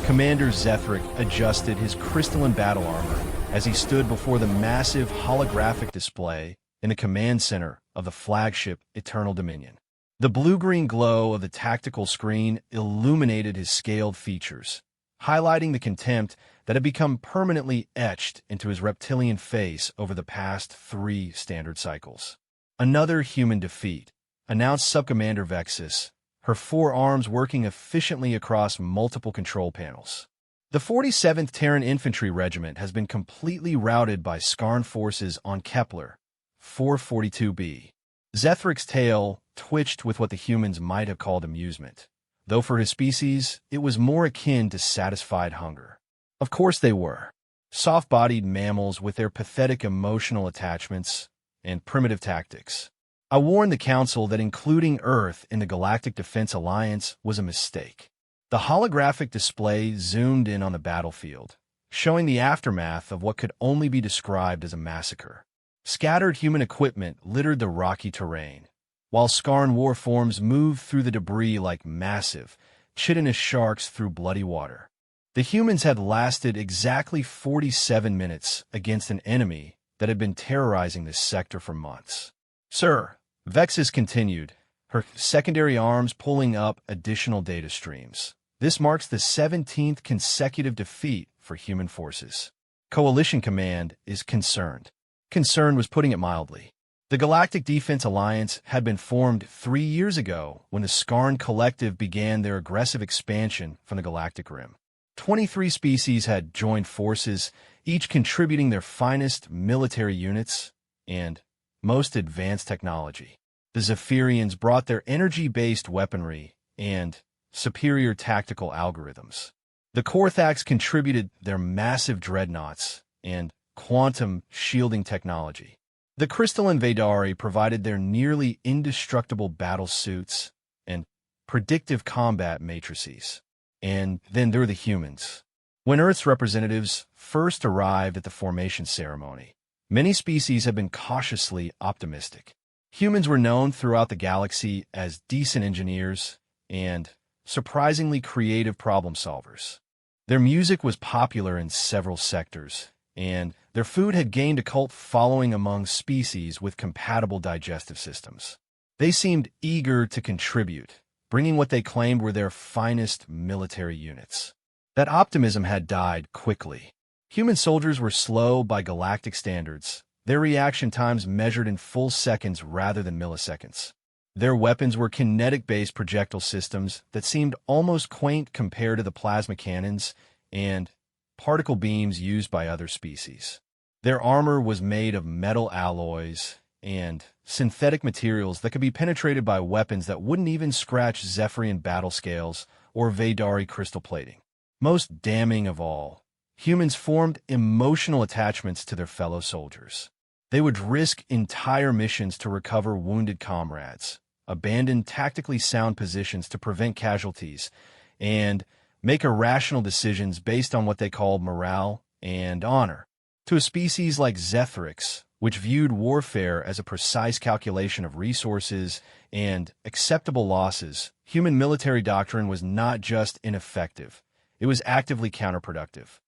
Commander Zethric adjusted his crystalline battle armor as he stood before the massive holographic display in the command center of the flagship Eternal Dominion. The blue-green glow of the tactical screen illuminated his scaled features, highlighting the contempt that had become permanently etched into his reptilian face over the past 3 standard cycles. Another human defeat, announced Subcommander Vexus, her 4 arms working efficiently across multiple control panels. The 47th Terran Infantry Regiment has been completely routed by Skarn forces on Kepler 442b.Zethric's tail twitched with what the humans might have called amusement, though for his species, it was more akin to satisfied hunger. Of course they were. Soft-bodied mammals with their pathetic emotional attachments and primitive tactics. I warned the Council that including Earth in the Galactic Defense Alliance was a mistake. The holographic display zoomed in on the battlefield, showing the aftermath of what could only be described as a massacre. Scattered human equipment littered the rocky terrain, while Skarn warforms moved through the debris like massive, chitinous sharks through bloody water. The humans had lasted exactly 47 minutes against an enemy that had been terrorizing this sector for months. "Sir," Vexus continued, her secondary arms pulling up additional data streams. "This marks the 17th consecutive defeat for human forces. Coalition Command is concerned." Concern was putting it mildly. The Galactic Defense Alliance had been formed 3 years ago when the Skarn Collective began their aggressive expansion from the Galactic Rim. 23 species had joined forces, each contributing their finest military units and most advanced technology. The Zephyrians brought their energy-based weaponry and superior tactical algorithms. The Korthax contributed their massive dreadnoughts and quantum shielding technology. The crystalline Vaydari provided their nearly indestructible battle suits and predictive combat matrices. And then there were the humans. When Earth's representatives first arrived at the formation ceremony, many species had been cautiously optimistic. Humans were known throughout the galaxy as decent engineers and surprisingly creative problem solvers. Their music was popular in several sectors, and their food had gained a cult following among species with compatible digestive systems. They seemed eager to contribute, bringing what they claimed were their finest military units. That optimism had died quickly. Human soldiers were slow by galactic standards, their reaction times measured in full seconds rather than milliseconds. Their weapons were kinetic-based projectile systems that seemed almost quaint compared to the plasma cannons and particle beams used by other species. Their armor was made of metal alloys and synthetic materials that could be penetrated by weapons that wouldn't even scratch Zephyrian battle scales or Vaydari crystal plating. Most damning of all, humans formed emotional attachments to their fellow soldiers. They would risk entire missions to recover wounded comrades, abandon tactically sound positions to prevent casualties, and make irrational decisions based on what they called morale and honor. To a species like Zethrics, which viewed warfare as a precise calculation of resources and acceptable losses, human military doctrine was not just ineffective, it was actively counterproductive.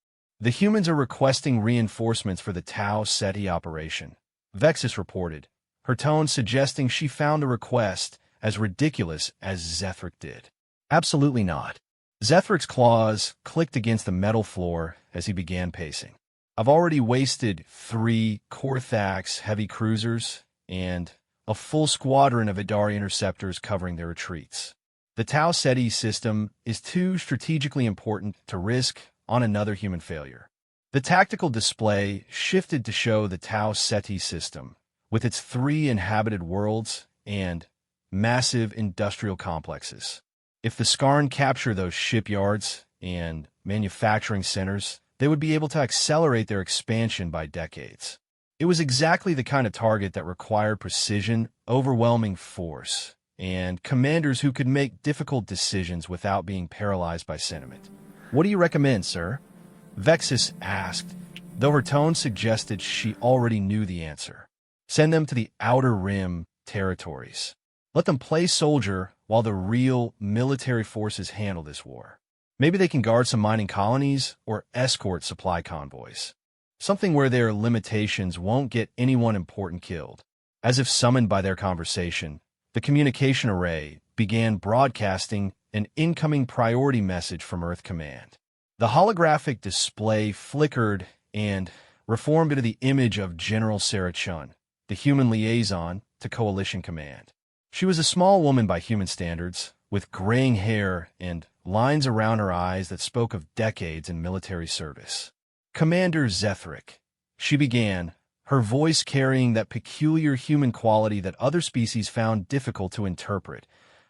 "The humans are requesting reinforcements for the Tau Ceti operation," Vexus reported, her tone suggesting she found the request as ridiculous as Zethric did. "Absolutely not." Zethric's claws clicked against the metal floor as he began pacing. "I've already wasted 3 Korthax heavy cruisers and a full squadron of Vaydari interceptors covering their retreats. The Tau Ceti system is too strategically important to risk on another human failure." The tactical display shifted to show the Tau Ceti system, with its 3 inhabited worlds and massive industrial complexes. If the Skarn capture those shipyards and manufacturing centers, they would be able to accelerate their expansion by decades. It was exactly the kind of target that required precision, overwhelming force, and commanders who could make difficult decisions without being paralyzed by sentiment. "What do you recommend, sir?" Vexus asked, though her tone suggested she already knew the answer. "Send them to the Outer Rim territories. Let them play soldier while the real military forces handle this war." Maybe they can guard some mining colonies or escort supply convoys. Something where their limitations won't get anyone important killed. As if summoned by their conversation, the communication array began broadcasting an incoming priority message from Earth Command. The holographic display flickered and reformed into the image of General Sarah Chun, the human liaison to Coalition Command. She was a small woman by human standards, with graying hair and lines around her eyes that spoke of decades in military service. Commander Zethric, she began, her voice carrying that peculiar human quality that other species found difficult to interpret,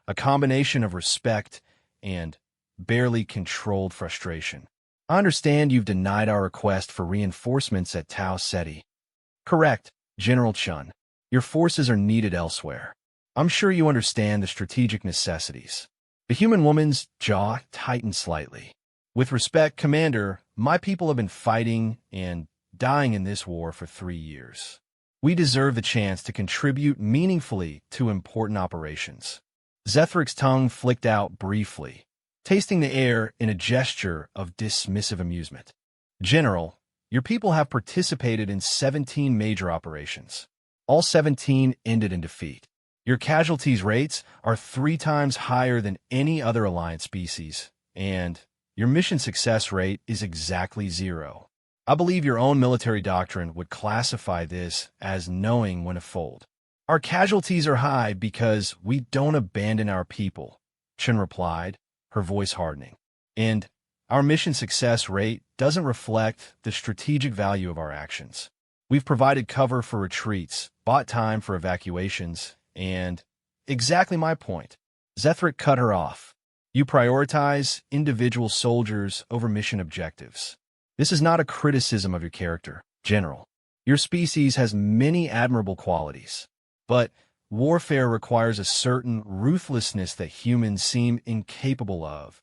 a combination of respect and barely controlled frustration. I understand you've denied our request for reinforcements at Tau Ceti. Correct, General Chun. Your forces are needed elsewhere. I'm sure you understand the strategic necessities. The human woman's jaw tightened slightly. With respect, Commander, my people have been fighting and dying in this war for 3 years. We deserve the chance to contribute meaningfully to important operations. Zethric's tongue flicked out briefly, tasting the air in a gesture of dismissive amusement. General, your people have participated in 17 major operations. All 17 ended in defeat. Your casualties rates are 3 times higher than any other Alliance species, and your mission success rate is exactly 0. I believe your own military doctrine would classify this as knowing when to fold. Our casualties are high because we don't abandon our people, Chen replied, her voice hardening. And our mission success rate doesn't reflect the strategic value of our actions. We've provided cover for retreats, bought time for evacuations, and exactly my point. Zethric cut her off. You prioritize individual soldiers over mission objectives. This is not a criticism of your character, General. Your species has many admirable qualities, but warfare requires a certain ruthlessness that humans seem incapable of.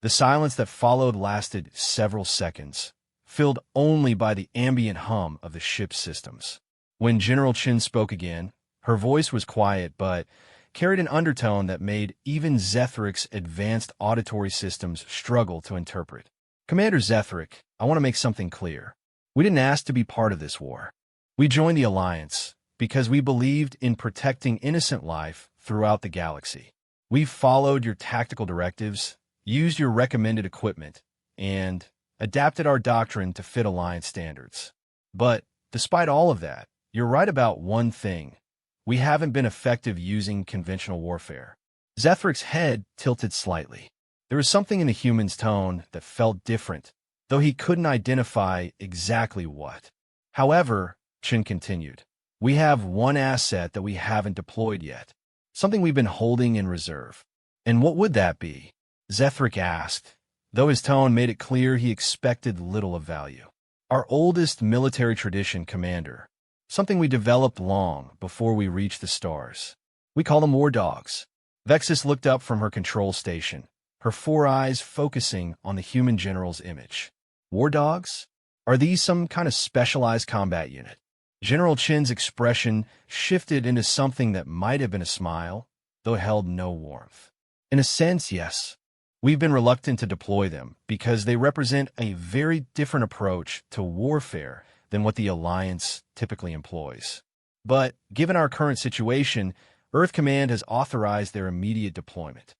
The silence that followed lasted several seconds, filled only by the ambient hum of the ship's systems. When General Chin spoke again, her voice was quiet but carried an undertone that made even Zethric's advanced auditory systems struggle to interpret. Commander Zethric, I want to make something clear. We didn't ask to be part of this war. We joined the Alliance because we believed in protecting innocent life throughout the galaxy. We've followed your tactical directives, used your recommended equipment, and adapted our doctrine to fit Alliance standards. But despite all of that, you're right about one thing. We haven't been effective using conventional warfare. Zethric's head tilted slightly. There was something in the human's tone that felt different, though he couldn't identify exactly what. However, Chin continued, we have one asset that we haven't deployed yet, something we've been holding in reserve. And what would that be? Zethric asked, though his tone made it clear he expected little of value. Our oldest military tradition, Commander. Something we developed long before we reached the stars. We call them war dogs. Vexus looked up from her control station, her 4 eyes focusing on the human general's image. War dogs? Are these some kind of specialized combat unit? General Chin's expression shifted into something that might have been a smile, though held no warmth. In a sense, yes. We've been reluctant to deploy them because they represent a very different approach to warfare than what the Alliance typically employs. But given our current situation, Earth Command has authorized their immediate deployment.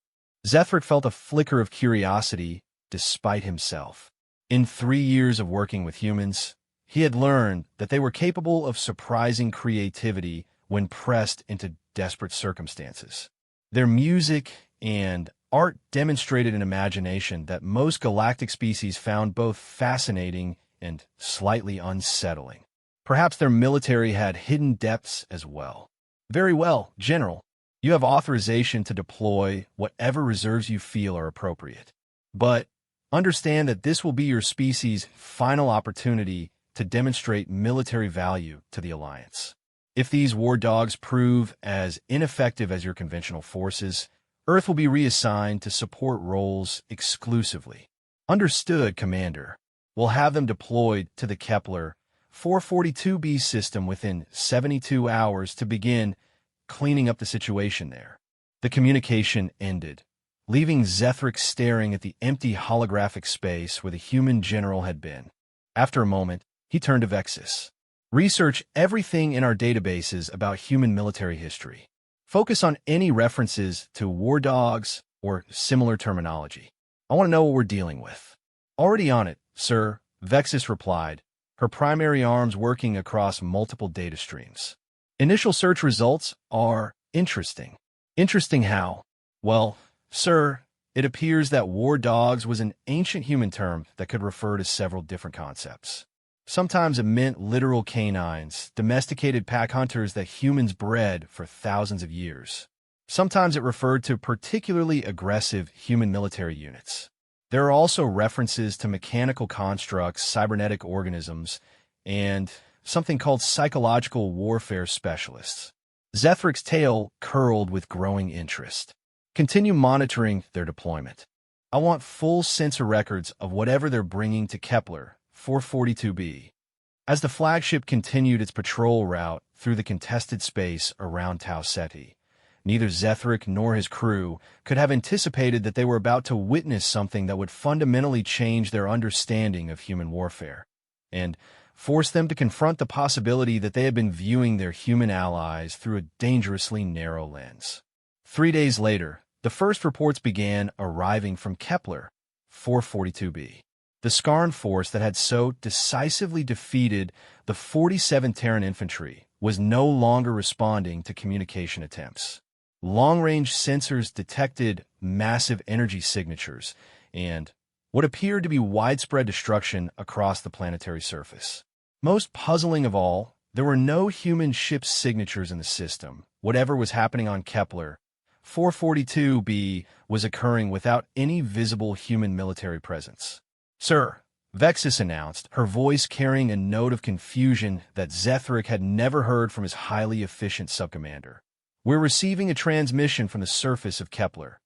Zethric felt a flicker of curiosity despite himself. In 3 years of working with humans, he had learned that they were capable of surprising creativity when pressed into desperate circumstances. Their music and art demonstrated an imagination that most galactic species found both fascinating and slightly unsettling. Perhaps their military had hidden depths as well. Very well, General. You have authorization to deploy whatever reserves you feel are appropriate. But understand that this will be your species' final opportunity to demonstrate military value to the Alliance. If these war dogs prove as ineffective as your conventional forces, Earth will be reassigned to support roles exclusively. Understood, Commander. We'll have them deployed to the Kepler 442b system within 72 hours to begin cleaning up the situation there. The communication ended, leaving Zethric staring at the empty holographic space where the human general had been. After a moment, he turned to Vexus. Research everything in our databases about human military history. Focus on any references to war dogs or similar terminology. I want to know what we're dealing with. Already on it, sir, Vexus replied, her primary arms working across multiple data streams. Initial search results are interesting. Interesting how? Well, sir, it appears that war dogs was an ancient human term that could refer to several different concepts. Sometimes it meant literal canines, domesticated pack hunters that humans bred for thousands of years. Sometimes it referred to particularly aggressive human military units. There are also references to mechanical constructs, cybernetic organisms, and something called psychological warfare specialists. Zethric's tail curled with growing interest. Continue monitoring their deployment. I want full sensor records of whatever they're bringing to Kepler 442b. As the flagship continued its patrol route through the contested space around Tau Ceti, neither Zethric nor his crew could have anticipated that they were about to witness something that would fundamentally change their understanding of human warfare, and force them to confront the possibility that they had been viewing their human allies through a dangerously narrow lens. 3 days later, the first reports began arriving from Kepler 442b. The Skarn force that had so decisively defeated the 47th Terran Infantry was no longer responding to communication attempts. Long-range sensors detected massive energy signatures and what appeared to be widespread destruction across the planetary surface. Most puzzling of all, there were no human ship signatures in the system. Whatever was happening on Kepler 442b was occurring without any visible human military presence. Sir, Vexus announced, her voice carrying a note of confusion that Zethric had never heard from his highly efficient subcommander. We're receiving a transmission from the surface of Kepler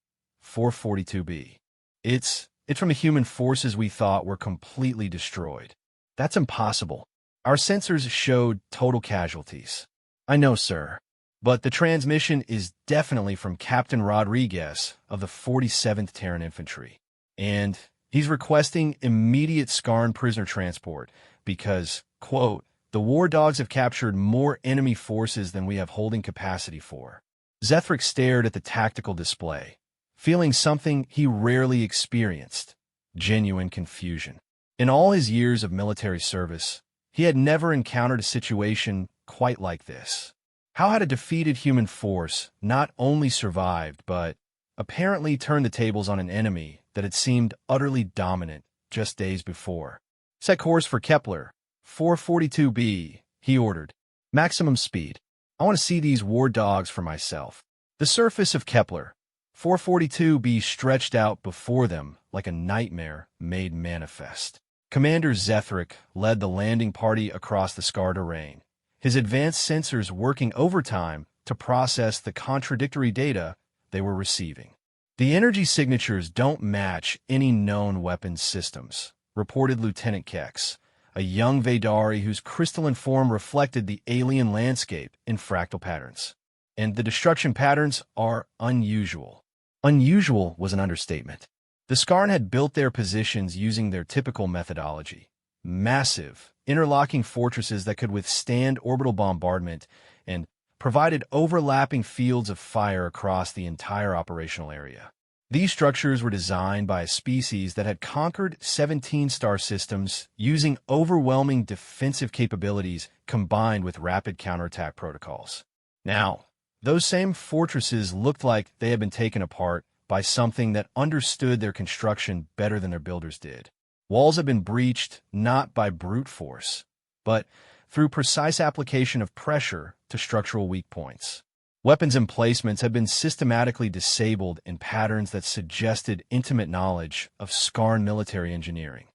442b. It's from the human forces we thought were completely destroyed. That's impossible. Our sensors showed total casualties. I know, sir. But the transmission is definitely from Captain Rodriguez of the 47th Terran Infantry. And he's requesting immediate Skarn prisoner transport because, quote, the war dogs have captured more enemy forces than we have holding capacity for. Zethric stared at the tactical display, feeling something he rarely experienced, genuine confusion. In all his years of military service, he had never encountered a situation quite like this. How had a defeated human force not only survived, but apparently turned the tables on an enemy that had seemed utterly dominant just days before? Set course for Kepler 442b, he ordered. Maximum speed. I want to see these war dogs for myself. The surface of Kepler 442b stretched out before them like a nightmare made manifest. Commander Zethric led the landing party across the scarred terrain, his advanced sensors working overtime to process the contradictory data they were receiving. The energy signatures don't match any known weapons systems, reported Lieutenant Kex, a young Vaydari whose crystalline form reflected the alien landscape in fractal patterns. And the destruction patterns are unusual. Unusual was an understatement. The Skarn had built their positions using their typical methodology. Massive, interlocking fortresses that could withstand orbital bombardment and provided overlapping fields of fire across the entire operational area. These structures were designed by a species that had conquered 17 star systems using overwhelming defensive capabilities combined with rapid counterattack protocols. Now, those same fortresses looked like they had been taken apart by something that understood their construction better than their builders did. Walls had been breached not by brute force, but through precise application of pressure to structural weak points. Weapons emplacements had been systematically disabled in patterns that suggested intimate knowledge of Skarn military engineering.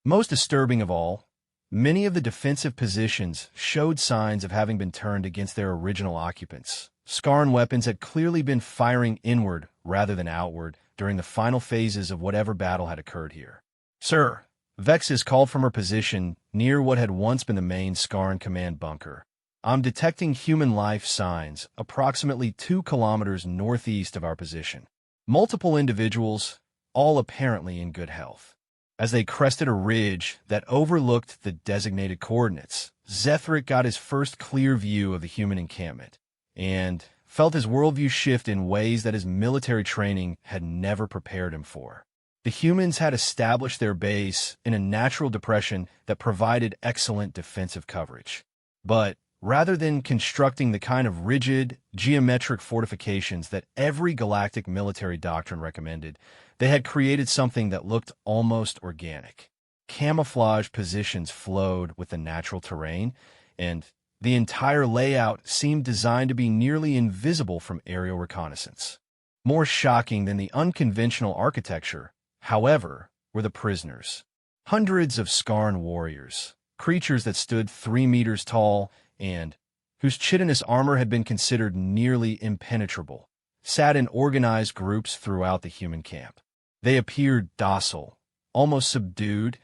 Most disturbing of all, many of the defensive positions showed signs of having been turned against their original occupants. Skarn weapons had clearly been firing inward rather than outward during the final phases of whatever battle had occurred here. Sir, Vexus called from her position near what had once been the main Skarn command bunker. I'm detecting human life signs approximately 2 kilometers northeast of our position. Multiple individuals, all apparently in good health. As they crested a ridge that overlooked the designated coordinates, Zethric got his first clear view of the human encampment, and felt his worldview shift in ways that his military training had never prepared him for. The humans had established their base in a natural depression that provided excellent defensive coverage. But rather than constructing the kind of rigid, geometric fortifications that every galactic military doctrine recommended, they had created something that looked almost organic. Camouflage positions flowed with the natural terrain, and the entire layout seemed designed to be nearly invisible from aerial reconnaissance. More shocking than the unconventional architecture, however, were the prisoners. Hundreds of Skarn warriors, creatures that stood 3 meters tall and whose chitinous armor had been considered nearly impenetrable, sat in organized groups throughout the human camp. They appeared docile, almost subdued,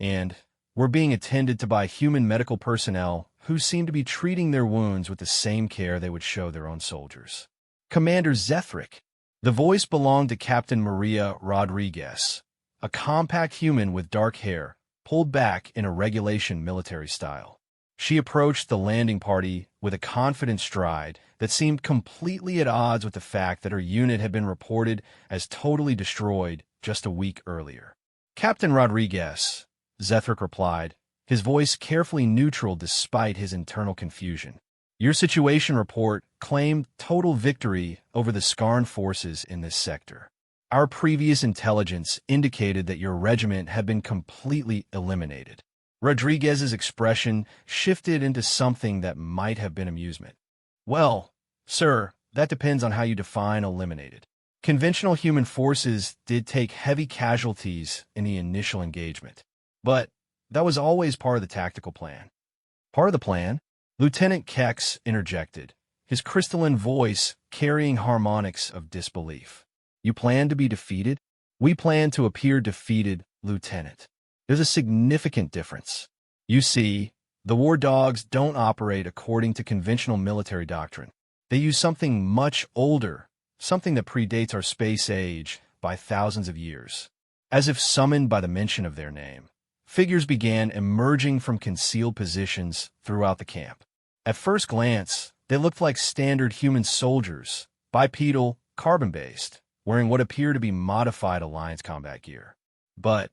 and were being attended to by human medical personnel who seemed to be treating their wounds with the same care they would show their own soldiers. Commander Zethric. The voice belonged to Captain Maria Rodriguez, a compact human with dark hair, pulled back in a regulation military style. She approached the landing party with a confident stride that seemed completely at odds with the fact that her unit had been reported as totally destroyed just a week earlier. Captain Rodriguez, Zethric replied, his voice carefully neutral despite his internal confusion. Your situation report claimed total victory over the Skarn forces in this sector. Our previous intelligence indicated that your regiment had been completely eliminated. Rodriguez's expression shifted into something that might have been amusement. Well, sir, that depends on how you define eliminated. Conventional human forces did take heavy casualties in the initial engagement, but that was always part of the tactical plan. Part of the plan? Lieutenant Kex interjected, his crystalline voice carrying harmonics of disbelief. You plan to be defeated? We plan to appear defeated, Lieutenant. There's a significant difference. You see, the war dogs don't operate according to conventional military doctrine. They use something much older, something that predates our space age by thousands of years. As if summoned by the mention of their name, figures began emerging from concealed positions throughout the camp. At first glance, they looked like standard human soldiers, bipedal, carbon-based, wearing what appeared to be modified Alliance combat gear. But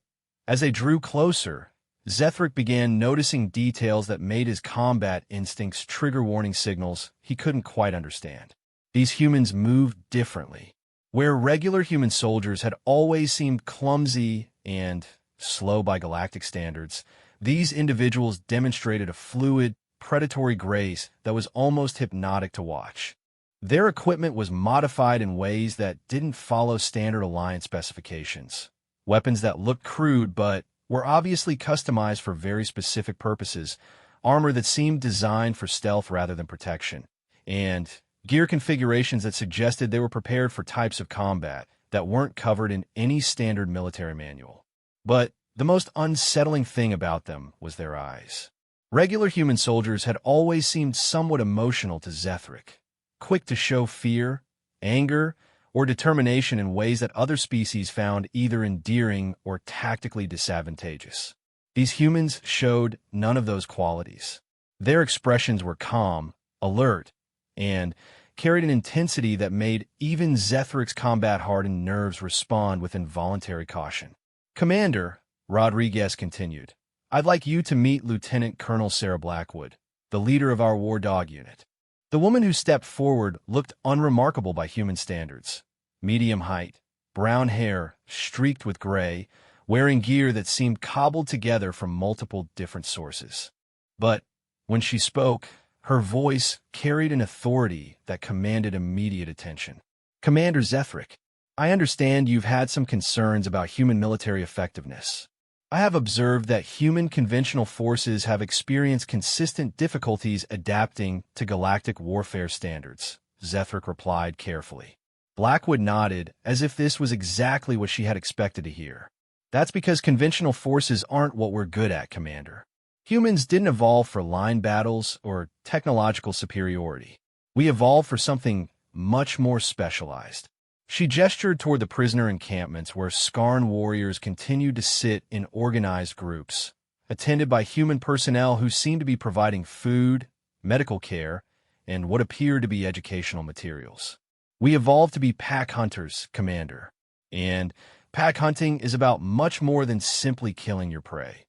as they drew closer, Zethric began noticing details that made his combat instincts trigger warning signals he couldn't quite understand. These humans moved differently. Where regular human soldiers had always seemed clumsy and slow by galactic standards, these individuals demonstrated a fluid, predatory grace that was almost hypnotic to watch. Their equipment was modified in ways that didn't follow standard Alliance specifications. Weapons that looked crude but were obviously customized for very specific purposes, armor that seemed designed for stealth rather than protection, and gear configurations that suggested they were prepared for types of combat that weren't covered in any standard military manual. But the most unsettling thing about them was their eyes. Regular human soldiers had always seemed somewhat emotional to Zethric, quick to show fear, anger, or determination in ways that other species found either endearing or tactically disadvantageous. These humans showed none of those qualities. Their expressions were calm, alert, and carried an intensity that made evenZethric's combat-hardened nerves respond with involuntary caution. Commander, Rodriguez continued, I'd like you to meet Lieutenant Colonel Sarah Blackwood, the leader of our war dog unit. The woman who stepped forward looked unremarkable by human standards. Medium height, brown hair streaked with gray, wearing gear that seemed cobbled together from multiple different sources. But when she spoke, her voice carried an authority that commanded immediate attention. Commander Zethric, I understand you've had some concerns about human military effectiveness. I have observed that human conventional forces have experienced consistent difficulties adapting to galactic warfare standards, Zethric replied carefully. Blackwood nodded as if this was exactly what she had expected to hear. That's because conventional forces aren't what we're good at, Commander. Humans didn't evolve for line battles or technological superiority. We evolved for something much more specialized. She gestured toward the prisoner encampments where Skarn warriors continued to sit in organized groups, attended by human personnel who seemed to be providing food, medical care, and what appeared to be educational materials. We evolved to be pack hunters, Commander. And pack hunting is about much more than simply killing your prey.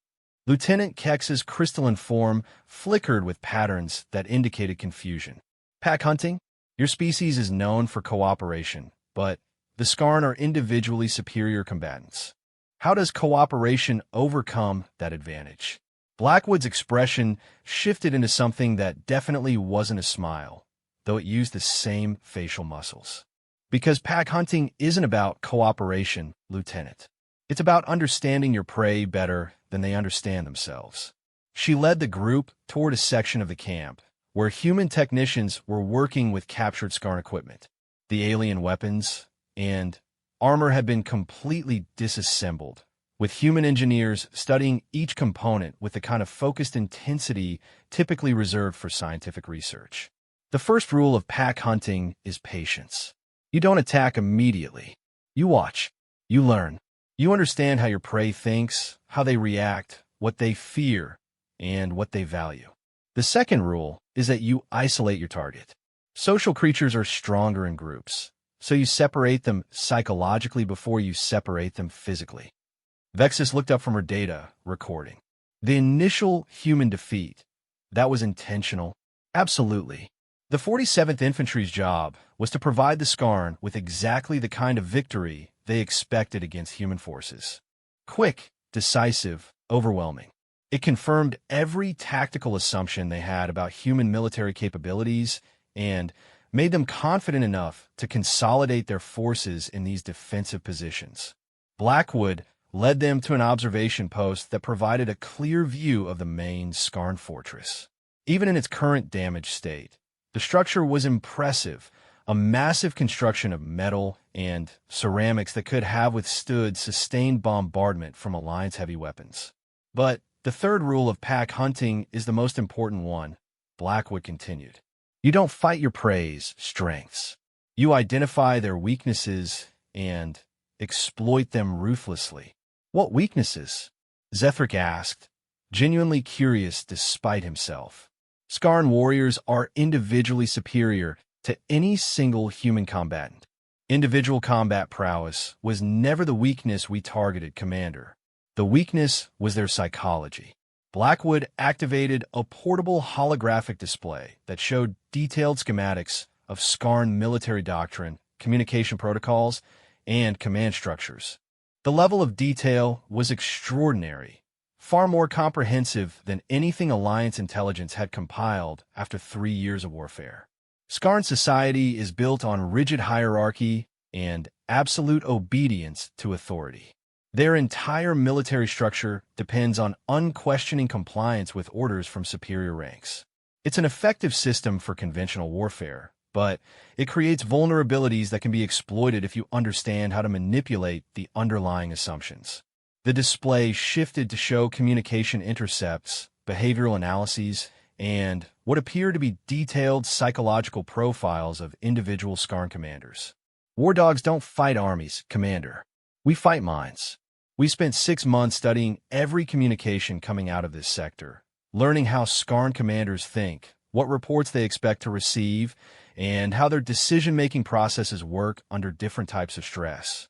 Lieutenant Kex's crystalline form flickered with patterns that indicated confusion. Pack hunting? Your species is known for cooperation, but the Skarn are individually superior combatants. How does cooperation overcome that advantage? Blackwood's expression shifted into something that definitely wasn't a smile, though it used the same facial muscles. Because pack hunting isn't about cooperation, Lieutenant. It's about understanding your prey better than they understand themselves. She led the group toward a section of the camp where human technicians were working with captured Skarn equipment. The alien weapons and armor had been completely disassembled, with human engineers studying each component with the kind of focused intensity typically reserved for scientific research. The first rule of pack hunting is patience. You don't attack immediately. You watch. You learn. You understand how your prey thinks, how they react, what they fear, and what they value. The second rule is that you isolate your target. Social creatures are stronger in groups, so you separate them psychologically before you separate them physically. Vexus looked up from her data recording. The initial human defeat, that was intentional? Absolutely. The 47th Infantry's job was to provide the Skarn with exactly the kind of victory they expected against human forces. Quick, decisive, overwhelming. It confirmed every tactical assumption they had about human military capabilities and made them confident enough to consolidate their forces in these defensive positions. Blackwood led them to an observation post that provided a clear view of the main Skarn fortress. Even in its current damaged state, the structure was impressive, a massive construction of metal and ceramics that could have withstood sustained bombardment from Alliance heavy weapons. But the third rule of pack hunting is the most important one, Blackwood continued. You don't fight your prey's strengths. You identify their weaknesses and exploit them ruthlessly. What weaknesses? Zethric asked, genuinely curious despite himself. Skarn warriors are individually superior to any single human combatant. Individual combat prowess was never the weakness we targeted, Commander. The weakness was their psychology. Blackwood activated a portable holographic display that showed detailed schematics of Skarn military doctrine, communication protocols, and command structures. The level of detail was extraordinary, far more comprehensive than anything Alliance intelligence had compiled after 3 years of warfare. Skarn society is built on rigid hierarchy and absolute obedience to authority. Their entire military structure depends on unquestioning compliance with orders from superior ranks. It's an effective system for conventional warfare, but it creates vulnerabilities that can be exploited if you understand how to manipulate the underlying assumptions. The display shifted to show communication intercepts, behavioral analyses, and what appear to be detailed psychological profiles of individual Skarn commanders. War dogs don't fight armies, Commander. We fight minds. We spent 6 months studying every communication coming out of this sector, learning how Skarn commanders think, what reports they expect to receive, and how their decision-making processes work under different types of stress.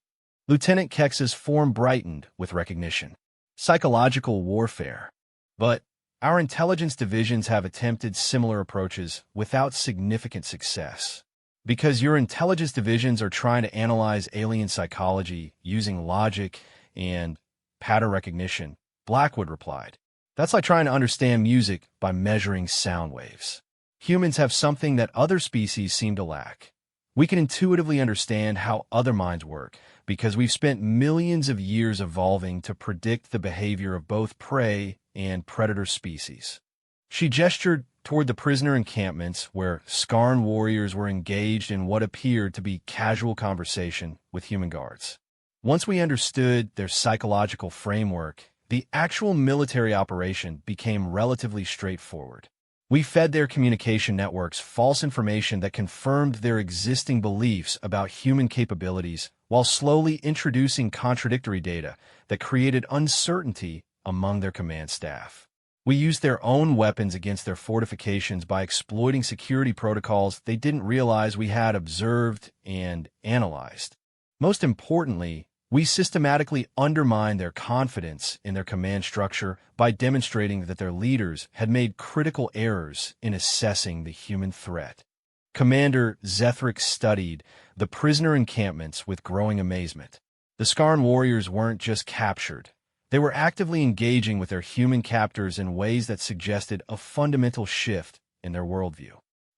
Lieutenant Kex's form brightened with recognition. Psychological warfare. But our intelligence divisions have attempted similar approaches without significant success. Because your intelligence divisions are trying to analyze alien psychology using logic and pattern recognition, Blackwood replied. That's like trying to understand music by measuring sound waves. Humans have something that other species seem to lack. We can intuitively understand how other minds work because we've spent millions of years evolving to predict the behavior of both prey and predator species. She gestured toward the prisoner encampments where Skarn warriors were engaged in what appeared to be casual conversation with human guards. Once we understood their psychological framework, the actual military operation became relatively straightforward. We fed their communication networks false information that confirmed their existing beliefs about human capabilities while slowly introducing contradictory data that created uncertainty among their command staff. We used their own weapons against their fortifications by exploiting security protocols they didn't realize we had observed and analyzed. Most importantly, we systematically undermined their confidence in their command structure by demonstrating that their leaders had made critical errors in assessing the human threat. Commander Zethric studied the prisoner encampments with growing amazement. The Skarn warriors weren't just captured. They were actively engaging with their human captors in ways that suggested a fundamental shift in their worldview.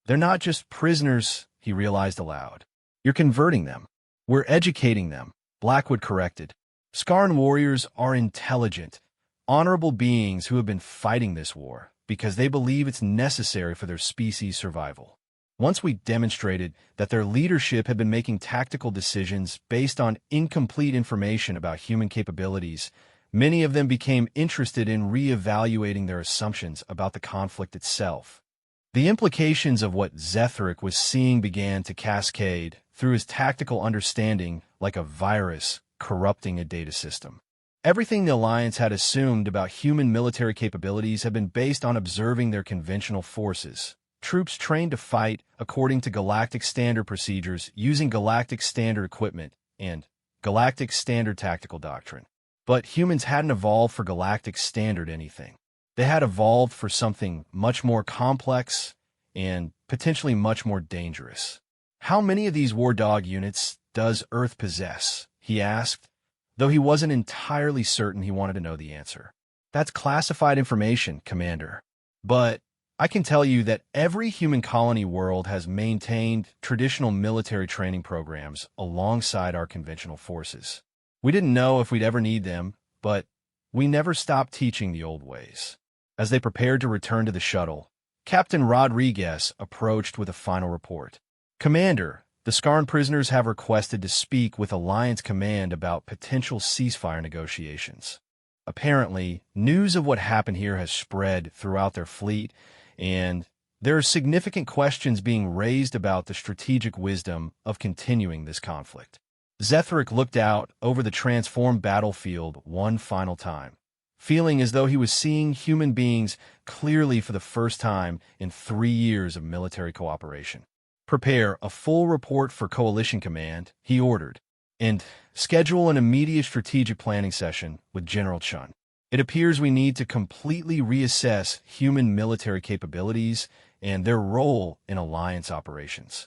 They're not just prisoners, he realized aloud. You're converting them. We're educating them. Blackwood corrected. Skarn warriors are intelligent, honorable beings who have been fighting this war because they believe it's necessary for their species' survival. Once we demonstrated that their leadership had been making tactical decisions based on incomplete information about human capabilities, many of them became interested in re-evaluating their assumptions about the conflict itself. The implications of what Zethric was seeing began to cascade through his tactical understanding like a virus corrupting a data system. Everything the Alliance had assumed about human military capabilities had been based on observing their conventional forces. Troops trained to fight according to galactic standard procedures using galactic standard equipment and galactic standard tactical doctrine. But humans hadn't evolved for galactic standard anything. They had evolved for something much more complex and potentially much more dangerous. How many of these war dog units does Earth possess? He asked, though he wasn't entirely certain he wanted to know the answer. That's classified information, Commander. But I can tell you that every human colony world has maintained traditional military training programs alongside our conventional forces. We didn't know if we'd ever need them, but we never stopped teaching the old ways. As they prepared to return to the shuttle, Captain Rodriguez approached with a final report. Commander, the Skarn prisoners have requested to speak with Alliance Command about potential ceasefire negotiations. Apparently, news of what happened here has spread throughout their fleet, and there are significant questions being raised about the strategic wisdom of continuing this conflict. Zethric looked out over the transformed battlefield one final time, feeling as though he was seeing human beings clearly for the first time in 3 years of military cooperation. Prepare a full report for Coalition Command, he ordered, and schedule an immediate strategic planning session with General Chun. It appears we need to completely reassess human military capabilities and their role in Alliance operations.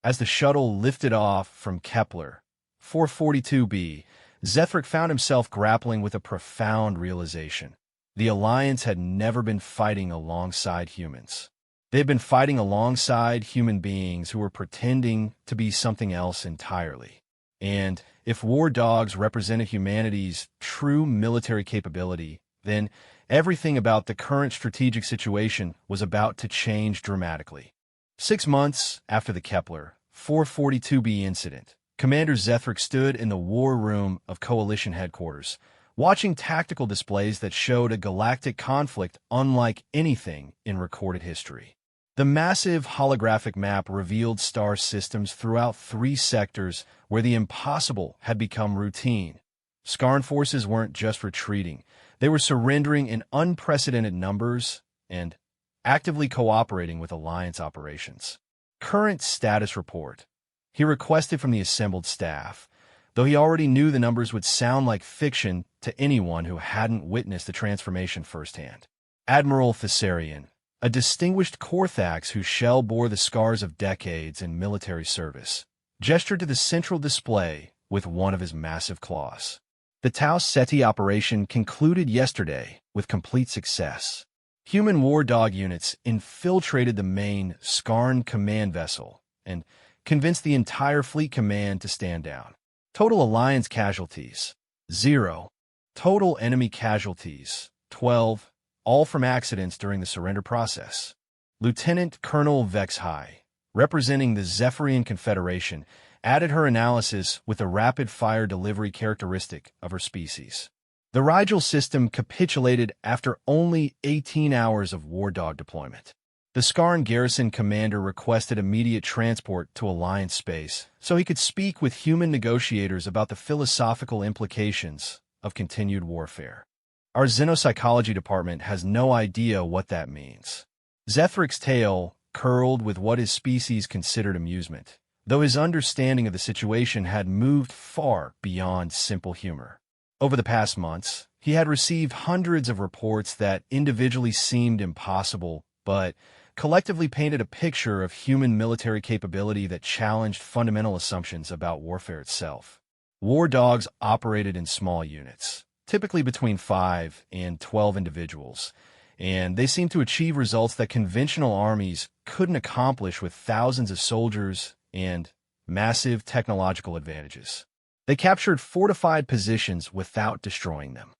As the shuttle lifted off from Kepler 442b, Zethric found himself grappling with a profound realization. The Alliance had never been fighting alongside humans. They had been fighting alongside human beings who were pretending to be something else entirely. And if war dogs represented humanity's true military capability, then everything about the current strategic situation was about to change dramatically. 6 months after the Kepler 442b incident, Commander Zethric stood in the war room of Coalition headquarters, watching tactical displays that showed a galactic conflict unlike anything in recorded history. The massive holographic map revealed star systems throughout 3 sectors where the impossible had become routine. Skarn forces weren't just retreating, they were surrendering in unprecedented numbers and actively cooperating with Alliance operations. Current status report. He requested from the assembled staff, though he already knew the numbers would sound like fiction to anyone who hadn't witnessed the transformation firsthand. Admiral Thessarian, a distinguished Korthax whose shell bore the scars of decades in military service, gestured to the central display with one of his massive claws. The Tau Ceti operation concluded yesterday with complete success. Human war dog units infiltrated the main Skarn command vessel and convinced the entire fleet command to stand down. Total Alliance casualties, 0. Total enemy casualties, 12. All from accidents during the surrender process. Lieutenant Colonel Vexhai, representing the Zephyrian Confederation, added her analysis with the rapid-fire delivery characteristic of her species. The Rigel system capitulated after only 18 hours of war dog deployment. The Skarn garrison commander requested immediate transport to Alliance space so he could speak with human negotiators about the philosophical implications of continued warfare. Our xenopsychology department has no idea what that means. Zethric's tail curled with what his species considered amusement, though his understanding of the situation had moved far beyond simple humor. Over the past months, he had received hundreds of reports that individually seemed impossible, but collectively painted a picture of human military capability that challenged fundamental assumptions about warfare itself. War dogs operated in small units, typically between 5 and 12 individuals, and they seemed to achieve results that conventional armies couldn't accomplish with thousands of soldiers and massive technological advantages. They captured fortified positions without destroying them.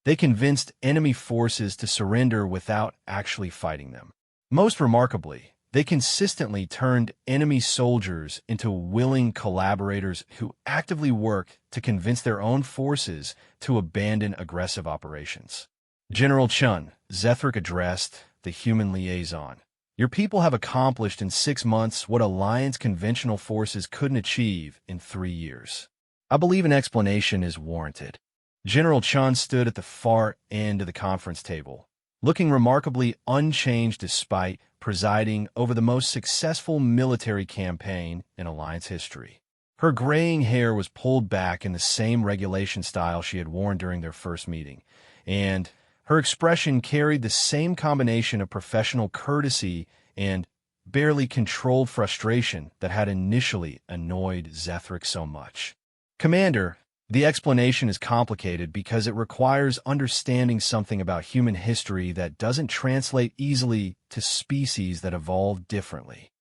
They convinced enemy forces to surrender without actually fighting them. Most remarkably, they consistently turned enemy soldiers into willing collaborators who actively worked to convince their own forces to abandon aggressive operations. General Chun, Zethric addressed the human liaison. Your people have accomplished in 6 months what Alliance conventional forces couldn't achieve in 3 years. I believe an explanation is warranted. General Chun stood at the far end of the conference table, looking remarkably unchanged despite presiding over the most successful military campaign in Alliance history. Her graying hair was pulled back in the same regulation style she had worn during their first meeting, and her expression carried the same combination of professional courtesy and barely controlled frustration that had initially annoyed Zethric so much. Commander, the explanation is complicated because it requires understanding something about human history that doesn't translate easily to species that evolved differently.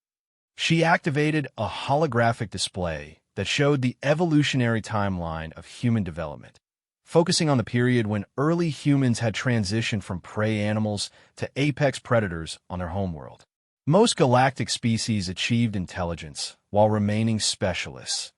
She activated a holographic display that showed the evolutionary timeline of human development, focusing on the period when early humans had transitioned from prey animals to apex predators on their homeworld. Most galactic species achieved intelligence while remaining specialists.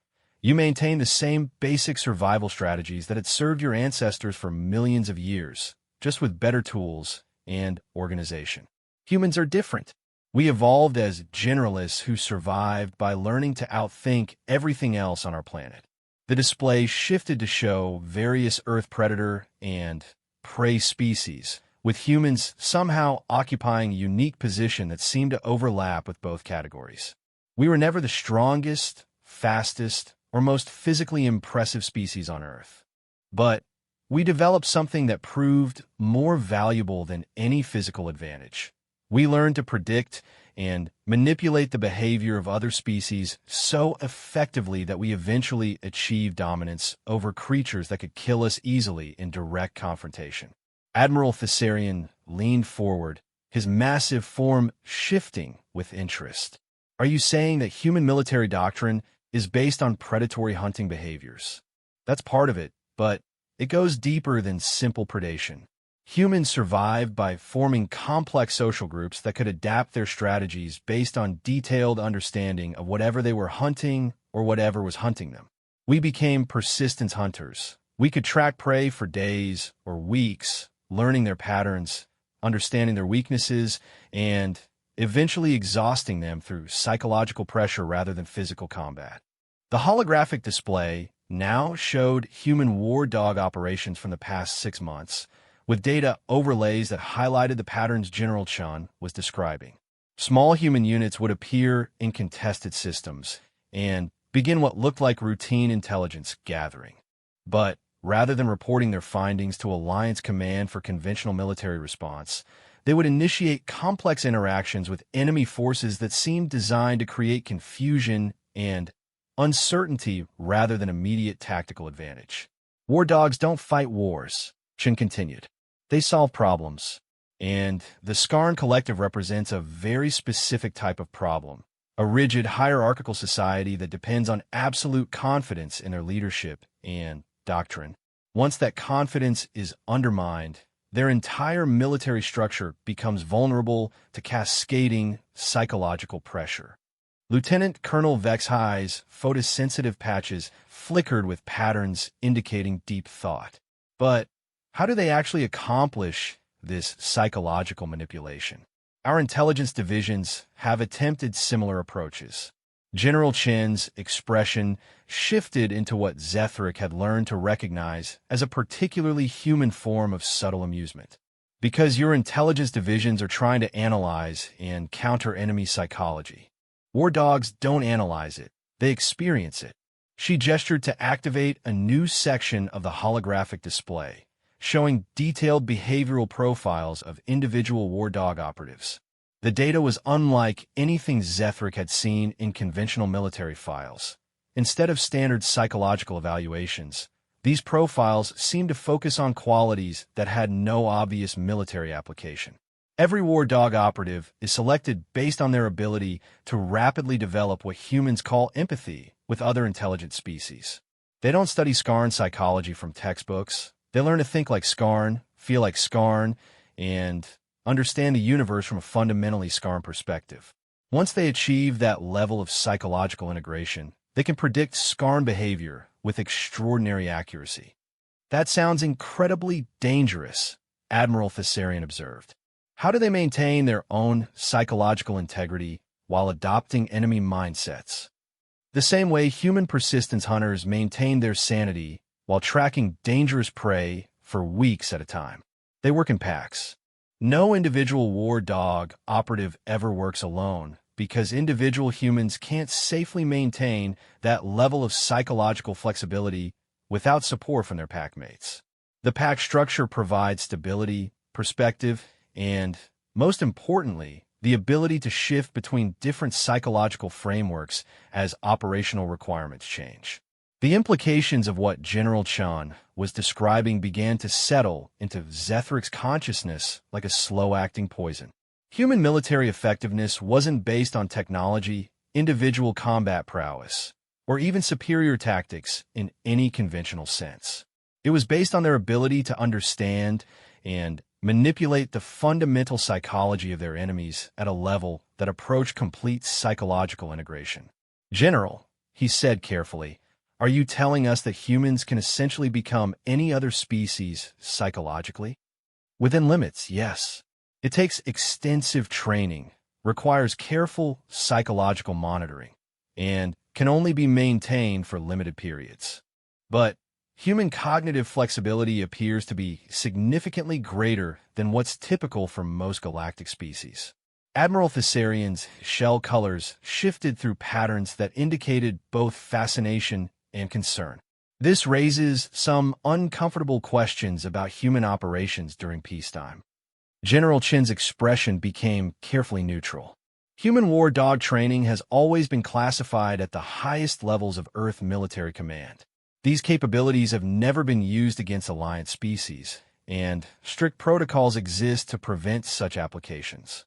You maintain the same basic survival strategies that had served your ancestors for millions of years, just with better tools and organization. Humans are different. We evolved as generalists who survived by learning to outthink everything else on our planet. The display shifted to show various Earth predator and prey species, with humans somehow occupying a unique position that seemed to overlap with both categories. We were never the strongest, fastest, or most physically impressive species on Earth. But we developed something that proved more valuable than any physical advantage. We learned to predict and manipulate the behavior of other species so effectively that we eventually achieved dominance over creatures that could kill us easily in direct confrontation. Admiral Thessarian leaned forward, his massive form shifting with interest. Are you saying that human military doctrine is based on predatory hunting behaviors? That's part of it, but it goes deeper than simple predation. Humans survived by forming complex social groups that could adapt their strategies based on detailed understanding of whatever they were hunting or whatever was hunting them. We became persistence hunters. We could track prey for days or weeks, learning their patterns, understanding their weaknesses, and eventually exhausting them through psychological pressure rather than physical combat. The holographic display now showed human war dog operations from the past 6 months, with data overlays that highlighted the patterns General Chun was describing. Small human units would appear in contested systems and begin what looked like routine intelligence gathering. But rather than reporting their findings to Alliance Command for conventional military response, they would initiate complex interactions with enemy forces that seemed designed to create confusion and uncertainty rather than immediate tactical advantage. War dogs don't fight wars, Chin continued. They solve problems. And the Skarn Collective represents a very specific type of problem, a rigid hierarchical society that depends on absolute confidence in their leadership and doctrine. Once that confidence is undermined, their entire military structure becomes vulnerable to cascading psychological pressure. Lieutenant Colonel Vex High's photosensitive patches flickered with patterns indicating deep thought. But how do they actually accomplish this psychological manipulation? Our intelligence divisions have attempted similar approaches. General Chen's expression shifted into what Zethric had learned to recognize as a particularly human form of subtle amusement. Because your intelligence divisions are trying to analyze and counter enemy psychology. War dogs don't analyze it, they experience it. She gestured to activate a new section of the holographic display, showing detailed behavioral profiles of individual war dog operatives. The data was unlike anything Zethric had seen in conventional military files. Instead of standard psychological evaluations, these profiles seemed to focus on qualities that had no obvious military application. Every war dog operative is selected based on their ability to rapidly develop what humans call empathy with other intelligent species. They don't study Scarn psychology from textbooks. They learn to think like Scarn, feel like Scarn, and understand the universe from a fundamentally Scarn perspective. Once they achieve that level of psychological integration, they can predict Scarn behavior with extraordinary accuracy. That sounds incredibly dangerous, Admiral Thessarian observed. How do they maintain their own psychological integrity while adopting enemy mindsets? The same way human persistence hunters maintain their sanity while tracking dangerous prey for weeks at a time. They work in packs. No individual war dog operative ever works alone because individual humans can't safely maintain that level of psychological flexibility without support from their packmates. The pack structure provides stability, perspective, and, most importantly, the ability to shift between different psychological frameworks as operational requirements change. The implications of what General Chen was describing began to settle into Zethric's consciousness like a slow-acting poison. Human military effectiveness wasn't based on technology, individual combat prowess, or even superior tactics in any conventional sense. It was based on their ability to understand and manipulate the fundamental psychology of their enemies at a level that approached complete psychological integration. General, he said carefully, are you telling us that humans can essentially become any other species psychologically? Within limits, yes. It takes extensive training, requires careful psychological monitoring, and can only be maintained for limited periods. But human cognitive flexibility appears to be significantly greater than what's typical for most galactic species. Admiral Thessarian's shell colors shifted through patterns that indicated both fascination and concern. This raises some uncomfortable questions about human operations during peacetime. General Chen's expression became carefully neutral. Human war dog training has always been classified at the highest levels of Earth military command. These capabilities have never been used against alliance species, and strict protocols exist to prevent such applications.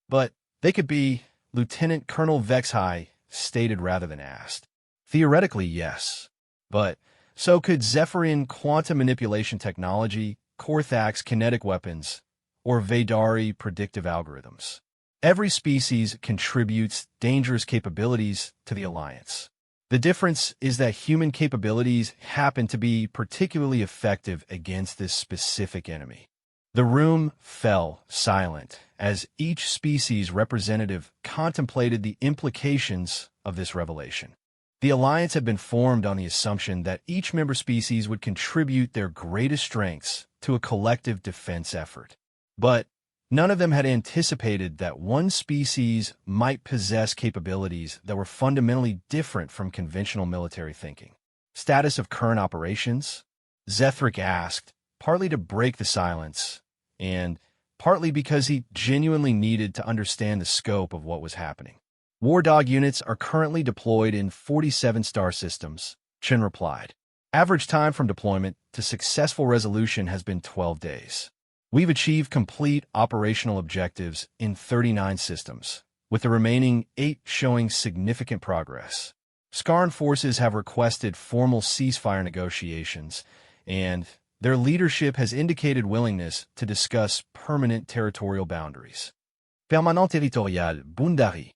But they could be, Lieutenant Colonel Vexhai stated rather than asked. Theoretically, yes. But so could Zephyrian quantum manipulation technology, Korthax kinetic weapons, or Vaydari predictive algorithms. Every species contributes dangerous capabilities to the Alliance. The difference is that human capabilities happen to be particularly effective against this specific enemy. The room fell silent as each species representative contemplated the implications of this revelation. The Alliance had been formed on the assumption that each member species would contribute their greatest strengths to a collective defense effort. But none of them had anticipated that one species might possess capabilities that were fundamentally different from conventional military thinking. Status of current operations? Zethric asked, partly to break the silence, and partly because he genuinely needed to understand the scope of what was happening. War dog units are currently deployed in 47 star systems, Chen replied. Average time from deployment to successful resolution has been 12 days. We've achieved complete operational objectives in 39 systems, with the remaining 8 showing significant progress. Scarn forces have requested formal ceasefire negotiations, and their leadership has indicated willingness to discuss permanent territorial boundaries. Permanent territorial, Bundari,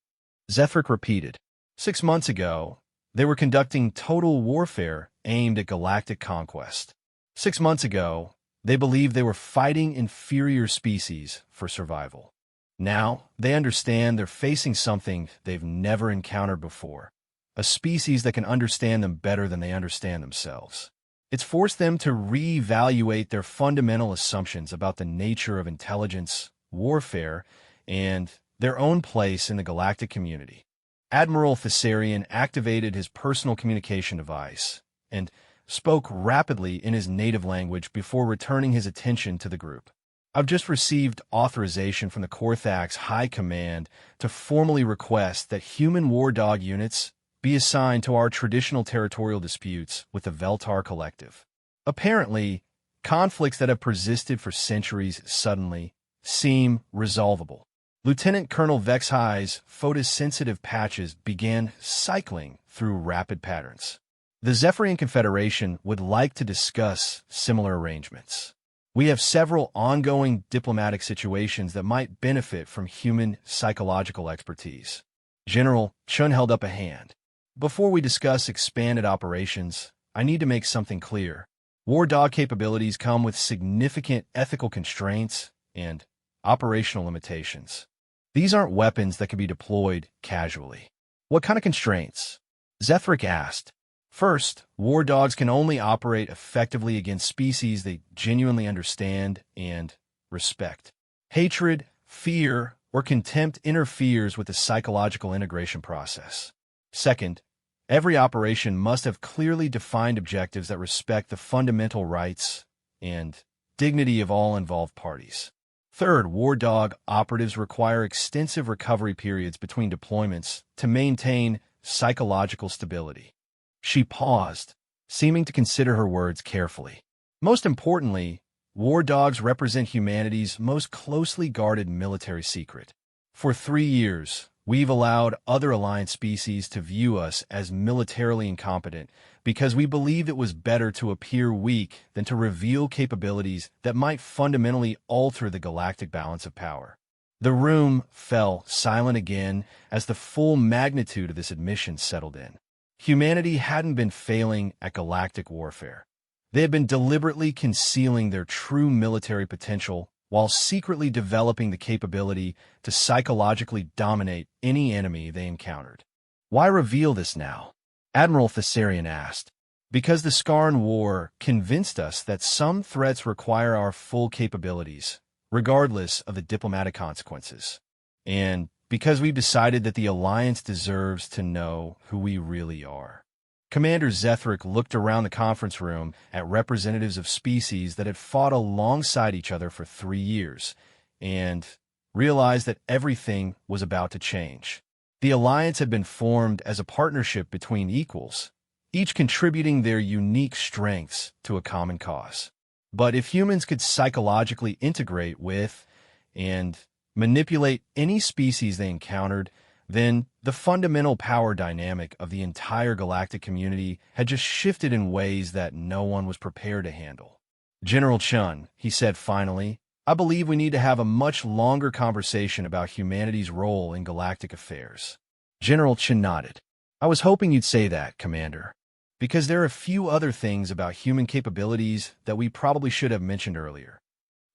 Zethric repeated. 6 months ago, they were conducting total warfare aimed at galactic conquest. 6 months ago, they believed they were fighting inferior species for survival. Now, they understand they're facing something they've never encountered before, a species that can understand them better than they understand themselves. It's forced them to reevaluate their fundamental assumptions about the nature of intelligence, warfare, and their own place in the galactic community. Admiral Thessarian activated his personal communication device and spoke rapidly in his native language before returning his attention to the group. I've just received authorization from the Korthax High Command to formally request that human war dog units be assigned to our traditional territorial disputes with the Veltar Collective. Apparently, conflicts that have persisted for centuries suddenly seem resolvable. Lieutenant Colonel Vexhi's photosensitive patches began cycling through rapid patterns. The Zephyrian Confederation would like to discuss similar arrangements. We have several ongoing diplomatic situations that might benefit from human psychological expertise. General Chun held up a hand. Before we discuss expanded operations, I need to make something clear. War dog capabilities come with significant ethical constraints and operational limitations. These aren't weapons that can be deployed casually. What kind of constraints? Zethric asked. First, war dogs can only operate effectively against species they genuinely understand and respect. Hatred, fear, or contempt interferes with the psychological integration process. Second, every operation must have clearly defined objectives that respect the fundamental rights and dignity of all involved parties. Third, war dog operatives require extensive recovery periods between deployments to maintain psychological stability. She paused, seeming to consider her words carefully. Most importantly, war dogs represent humanity's most closely guarded military secret. For 3 years, we've allowed other Alliance species to view us as militarily incompetent because we believed it was better to appear weak than to reveal capabilities that might fundamentally alter the galactic balance of power. The room fell silent again as the full magnitude of this admission settled in. Humanity hadn't been failing at galactic warfare. They had been deliberately concealing their true military potential while secretly developing the capability to psychologically dominate any enemy they encountered. Why reveal this now? Admiral Thessarian asked. Because the Skarn War convinced us that some threats require our full capabilities, regardless of the diplomatic consequences. And because we've decided that the Alliance deserves to know who we really are. Commander Zethric looked around the conference room at representatives of species that had fought alongside each other for 3 years, and realized that everything was about to change. The Alliance had been formed as a partnership between equals, each contributing their unique strengths to a common cause. But if humans could psychologically integrate with and manipulate any species they encountered, then the fundamental power dynamic of the entire galactic community had just shifted in ways that no one was prepared to handle. General Chun, he said finally, I believe we need to have a much longer conversation about humanity's role in galactic affairs. General Chun nodded. I was hoping you'd say that, Commander, because there are a few other things about human capabilities that we probably should have mentioned earlier.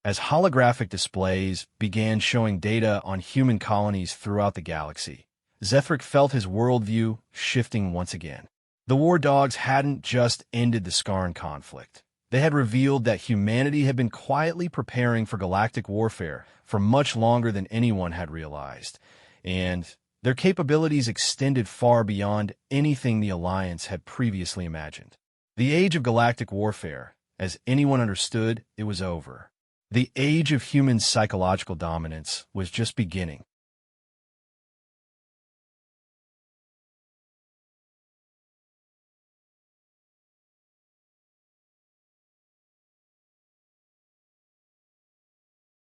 As holographic displays began showing data on human colonies throughout the galaxy, Zethric felt his worldview shifting once again. The war dogs hadn't just ended the Skarn conflict. They had revealed that humanity had been quietly preparing for galactic warfare for much longer than anyone had realized, and their capabilities extended far beyond anything the Alliance had previously imagined. The age of galactic warfare, as anyone understood, it was over. The age of human psychological dominance was just beginning.